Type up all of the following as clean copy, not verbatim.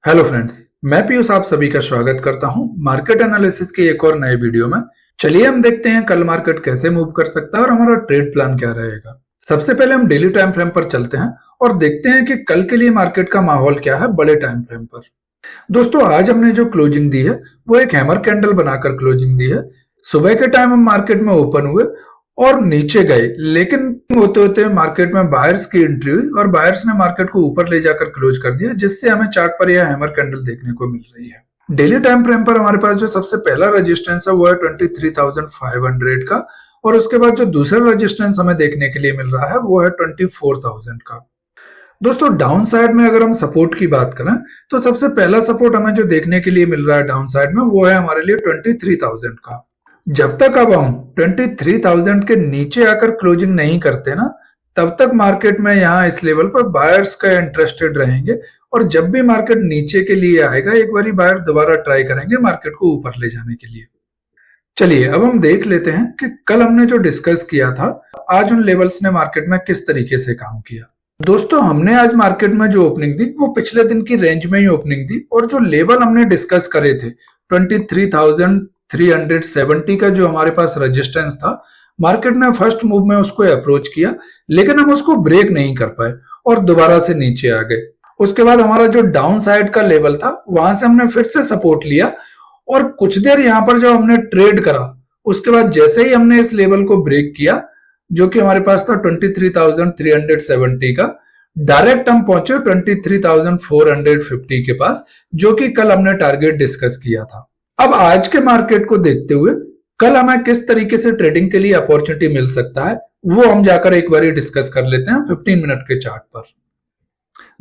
Hello friends, मैं पीयूष आप सभी का स्वागत करता हूं मार्केट एनालिसिस के एक और नए वीडियो में। चलिए हम देखते हैं कल मार्केट कैसे मूव कर सकता है और हमारा ट्रेड प्लान क्या रहेगा। सबसे पहले हम डेली टाइम फ्रेम पर चलते हैं और देखते हैं कि कल के लिए मार्केट का माहौल क्या है बड़े टाइम फ्रेम पर। दोस्तों, आज हमने जो क्लोजिंग दी है वो एक हैमर कैंडल बनाकर क्लोजिंग दी है। सुबह के टाइम हम मार्केट में ओपन हुए और नीचे गए, लेकिन होते होते मार्केट में बायर्स की एंट्री हुई और बायर्स ने मार्केट को ऊपर ले जाकर क्लोज कर दिया, जिससे हमें चार्ट पर यह हैमर कैंडल देखने को मिल रही है। डेली टाइम फ्रेम पर हमारे पास जो सबसे पहला रेजिस्टेंस है वो है 23,500 का, और उसके बाद जो दूसरा रेजिस्टेंस हमें देखने के लिए मिल रहा है वो है 24,000 का। दोस्तों, डाउन साइड में अगर हम सपोर्ट की बात करें तो सबसे पहला सपोर्ट हमें जो देखने के लिए मिल रहा है डाउन साइड में वो है हमारे लिए 23,000 का। जब तक अब हम 23,000 के नीचे आकर क्लोजिंग नहीं करते ना, तब तक मार्केट में यहाँ इस लेवल पर बायर्स का इंटरेस्टेड रहेंगे, और जब भी मार्केट नीचे के लिए आएगा एक बारी बायर दोबारा ट्राई करेंगे मार्केट को ऊपर ले जाने के लिए। चलिए अब हम देख लेते हैं कि कल हमने जो डिस्कस किया था आज उन लेवल्स ने मार्केट में किस तरीके से काम किया। दोस्तों, हमने आज मार्केट में जो ओपनिंग दी वो पिछले दिन की रेंज में ही ओपनिंग दी, और जो लेवल हमने डिस्कस करे थे 23,370 का जो हमारे पास रेजिस्टेंस था, मार्केट ने फर्स्ट मूव में उसको अप्रोच किया, लेकिन हम उसको ब्रेक नहीं कर पाए और दोबारा से नीचे आ गए। उसके बाद हमारा जो डाउन साइड का लेवल था वहां से हमने फिर से सपोर्ट लिया, और कुछ देर यहां पर जब हमने ट्रेड करा उसके बाद जैसे ही हमने इस लेवल को ब्रेक किया जो कि हमारे पास था 23,370 का, डायरेक्ट हम पहुंचे 23,450 के पास, जो कि कल हमने टारगेट डिस्कस किया था। अब आज के मार्केट को देखते हुए कल हमें किस तरीके से ट्रेडिंग के लिए अपॉर्चुनिटी मिल सकता है वो हम जाकर एक बार डिस्कस कर लेते हैं 15 मिनट के चार्ट पर।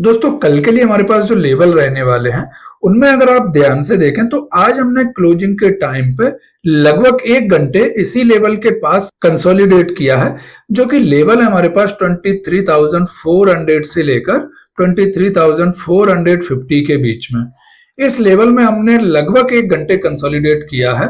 दोस्तों, कल के लिए हमारे पास जो लेवल रहने वाले हैं उनमें अगर आप ध्यान से देखें तो आज हमने क्लोजिंग के टाइम पे लगभग 1 घंटे इसी लेवल के पास कंसोलिडेट किया है, जो कि लेवल है हमारे पास 23,400 से लेकर 23,450 के बीच में। इस लेवल में हमने लगभग 1 घंटे कंसोलिडेट किया है।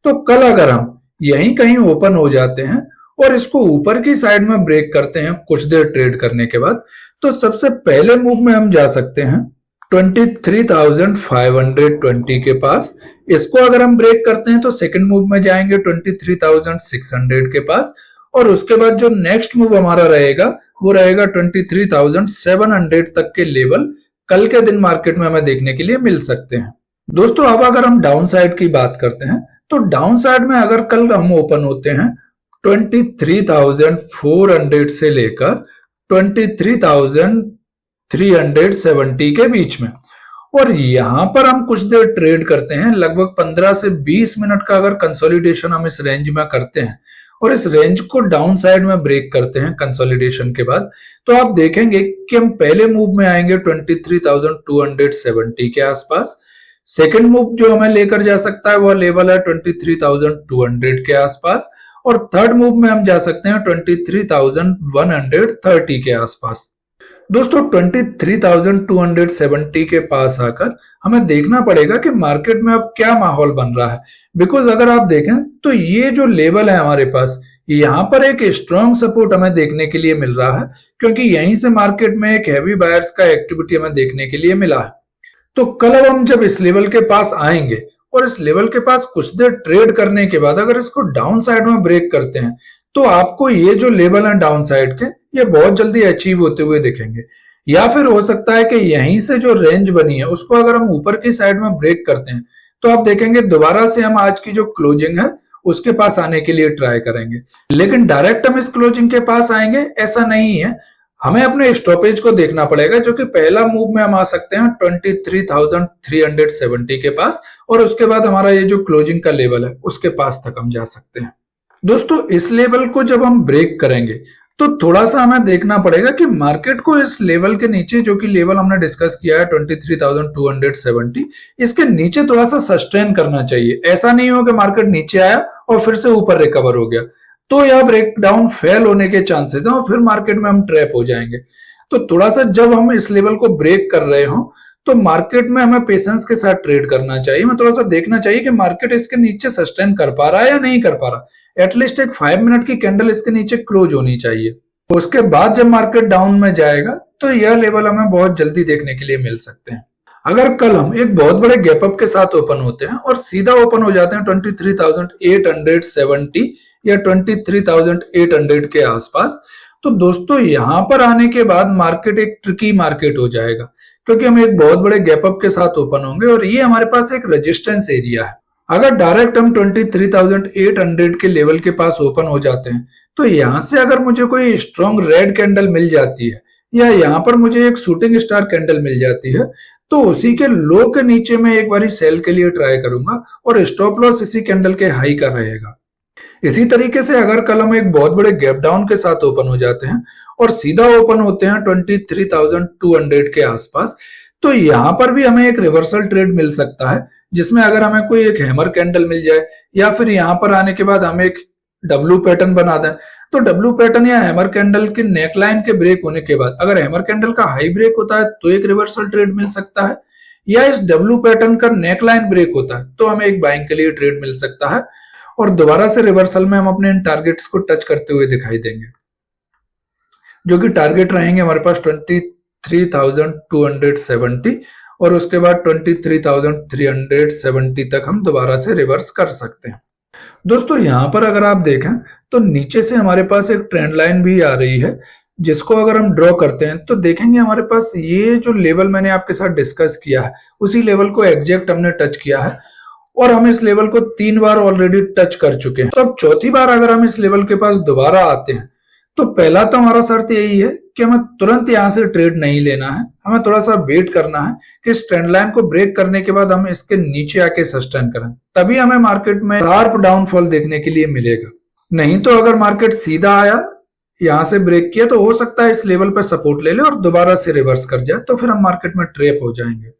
तो कल अगर हम यहीं कहीं ओपन हो जाते हैं और इसको ऊपर की साइड में ब्रेक करते हैं कुछ देर ट्रेड करने के बाद, तो सबसे पहले मूव में हम जा सकते हैं 23,520 के पास। इसको अगर हम ब्रेक करते हैं तो सेकंड मूव में जाएंगे 23,600 के पास, और उसके बाद जो नेक्स्ट मूव हमारा रहेगा वो रहेगा 23,700 तक के लेवल कल के दिन मार्केट में हमें देखने के लिए मिल सकते हैं। दोस्तों, अब अगर हम डाउन साइड की बात करते हैं तो डाउन साइड में अगर कल हम ओपन होते हैं 23,400 से लेकर 23,370 के बीच में, और यहां पर हम कुछ देर ट्रेड करते हैं, लगभग 15 से 20 मिनट का अगर कंसोलिडेशन हम इस रेंज में करते हैं और इस रेंज को डाउन साइड में ब्रेक करते हैं कंसोलिडेशन के बाद, तो आप देखेंगे कि हम पहले मूव में आएंगे 23,270 के आसपास। सेकंड मूव जो हमें लेकर जा सकता है वह लेवल है 23,200 के आसपास, और थर्ड मूव में हम जा सकते हैं 23,130 के आसपास। दोस्तों, 23,270 के पास आकर हमें देखना पड़ेगा कि मार्केट में अब क्या माहौल बन रहा है, बिकॉज अगर आप देखें तो ये जो लेवल है हमारे पास यहां पर एक स्ट्रॉन्ग सपोर्ट हमें देखने के लिए मिल रहा है, क्योंकि यहीं से मार्केट में एक हैवी बायर्स का एक्टिविटी हमें देखने के लिए मिला है। तो कल अब हम जब इस लेवल के पास आएंगे और इस लेवल के पास कुछ देर ट्रेड करने के बाद अगर इसको डाउन साइड में ब्रेक करते हैं तो आपको ये जो लेवल है डाउन साइड के ये बहुत जल्दी अचीव होते हुए दिखेंगे, या फिर हो सकता है कि यहीं से जो रेंज बनी है उसको अगर हम ऊपर की साइड में ब्रेक करते हैं तो आप देखेंगे दोबारा से हम आज की जो क्लोजिंग है उसके पास आने के लिए ट्राई करेंगे, लेकिन डायरेक्ट हम इस क्लोजिंग के पास आएंगे ऐसा नहीं है। हमें अपने स्टॉपेज को देखना पड़ेगा, जो कि पहला मूव में हम आ सकते हैं 23,370 के पास, और उसके बाद हमारा ये जो क्लोजिंग का लेवल है उसके पास तक हम जा सकते हैं। दोस्तों, इस लेवल को जब हम ब्रेक करेंगे तो थोड़ा सा हमें देखना पड़ेगा कि मार्केट को इस लेवल के नीचे, जो कि लेवल हमने डिस्कस किया है 23,270, इसके नीचे थोड़ा सा सस्टेन करना चाहिए। ऐसा नहीं हो कि मार्केट नीचे आया और फिर से ऊपर रिकवर हो गया, तो यह ब्रेकडाउन फेल होने के चांसेस हैं और फिर मार्केट में हम ट्रैप हो जाएंगे। तो थोड़ा सा जब हम इस लेवल को ब्रेक कर रहे हो तो मार्केट में हमें पेशेंस के साथ ट्रेड करना चाहिए। हमें थोड़ा सा देखना चाहिए कि मार्केट इसके नीचे सस्टेन कर पा रहा है या नहीं कर पा रहा। एटलीस्ट एक 5 मिनट की कैंडल इसके नीचे क्लोज होनी चाहिए। उसके बाद जब मार्केट डाउन में जाएगा तो यह लेवल हमें बहुत जल्दी देखने के लिए मिल सकते हैं। अगर कल हम एक बहुत बड़े गैप अप के साथ ओपन होते हैं और सीधा ओपन हो जाते हैं 23,870 या 23,800 के आसपास, तो दोस्तों यहां पर आने के बाद मार्केट एक ट्रिकी मार्केट हो जाएगा, क्योंकि हम एक बहुत बड़े गैप अप के साथ ओपन होंगे और ये हमारे पास एक रेजिस्टेंस एरिया है। अगर डायरेक्ट हम 23,800 के लेवल के पास ओपन हो जाते हैं, तो यहां से अगर मुझे कोई स्ट्रॉन्ग रेड कैंडल मिल जाती है या यहां पर मुझे एक शूटिंग स्टार कैंडल मिल जाती है, तो उसी के लो के नीचे मैं एक बारी सेल के लिए ट्राई करूंगा और स्टॉप लॉस इसी कैंडल के हाई का रहेगा। इसी तरीके से अगर कल हम एक बहुत बड़े गैप डाउन के साथ ओपन हो जाते हैं और सीधा ओपन होते हैं 23,200 के आसपास, तो यहां पर भी हमें एक रिवर्सल ट्रेड मिल सकता है, जिसमें अगर हमें कोई एक हैमर कैंडल मिल जाए या फिर यहां पर आने के बाद हम एक डब्ल्यू पैटर्न बना दें, तो डब्ल्यू पैटर्न या हैमर कैंडल के नेकलाइन के ब्रेक होने के बाद अगर हैमर कैंडल का हाई ब्रेक होता है तो एक रिवर्सल ट्रेड मिल सकता है, या इस डब्ल्यू पैटर्न का नेकलाइन ब्रेक होता है तो हमें एक बाइंग के लिए ट्रेड मिल सकता है और दोबारा से रिवर्सल में हम अपने इन टारगेट्स को टच करते हुए दिखाई देंगे, जो कि टारगेट रहेंगे हमारे पास 23,270 और उसके बाद 23,370 तक हम दोबारा से रिवर्स कर सकते हैं। दोस्तों यहां पर अगर आप देखें तो नीचे से हमारे पास एक ट्रेंड लाइन भी आ रही है, जिसको अगर हम ड्रॉ करते हैं तो देखेंगे हमारे पास ये जो लेवल मैंने आपके साथ डिस्कस किया है उसी लेवल को एग्जैक्ट हमने टच किया है और हम इस लेवल को 3 बार ऑलरेडी टच कर चुके हैं। तो अब चौथी बार अगर हम इस लेवल के पास दोबारा आते हैं तो पहला तो हमारा शर्त यही है कि हमें तुरंत यहां से ट्रेड नहीं लेना है, हमें थोड़ा सा वेट करना है कि इस ट्रेंड लाइन को ब्रेक करने के बाद हम इसके नीचे आके सस्टेन करें, तभी हमें मार्केट में शार्प डाउनफॉल देखने के लिए मिलेगा। नहीं तो अगर मार्केट सीधा आया, यहां से ब्रेक किया, तो हो सकता है इस लेवल पर सपोर्ट ले ले और दोबारा से रिवर्स कर जाए, तो फिर हम मार्केट में ट्रैप हो जाएंगे।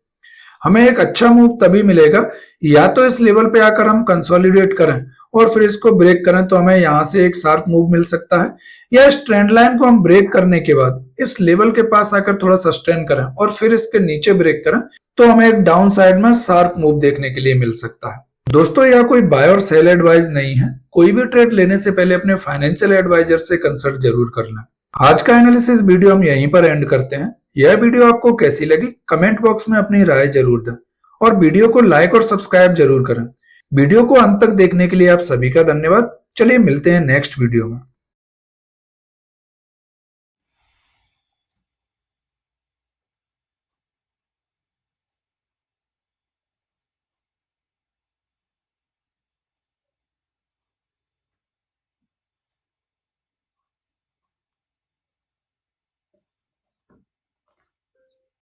हमें एक अच्छा मूव तभी मिलेगा या तो इस लेवल पे आकर हम कंसोलिडेट करें और फिर इसको ब्रेक करें तो हमें यहां से एक शार्प मूव मिल सकता है, या इस ट्रेंड लाइन को हम ब्रेक करने के बाद इस लेवल के पास आकर थोड़ा सस्टेन करें और फिर इसके नीचे ब्रेक करें तो हमें एक डाउन साइड में शार्प मूव देखने के लिए मिल सकता है। दोस्तों यह कोई बाय और सेल एडवाइस नहीं है, कोई भी ट्रेड लेने से पहले अपने फाइनेंशियल एडवाइजर से कंसल्ट जरूर कर लें। आज का एनालिसिस वीडियो हम यहीं पर एंड करते हैं। यह वीडियो आपको कैसी लगी कमेंट बॉक्स में अपनी राय जरूर दें और वीडियो को लाइक और सब्सक्राइब जरूर करें। वीडियो को अंत तक देखने के लिए आप सभी का धन्यवाद। चलिए मिलते हैं नेक्स्ट वीडियो में।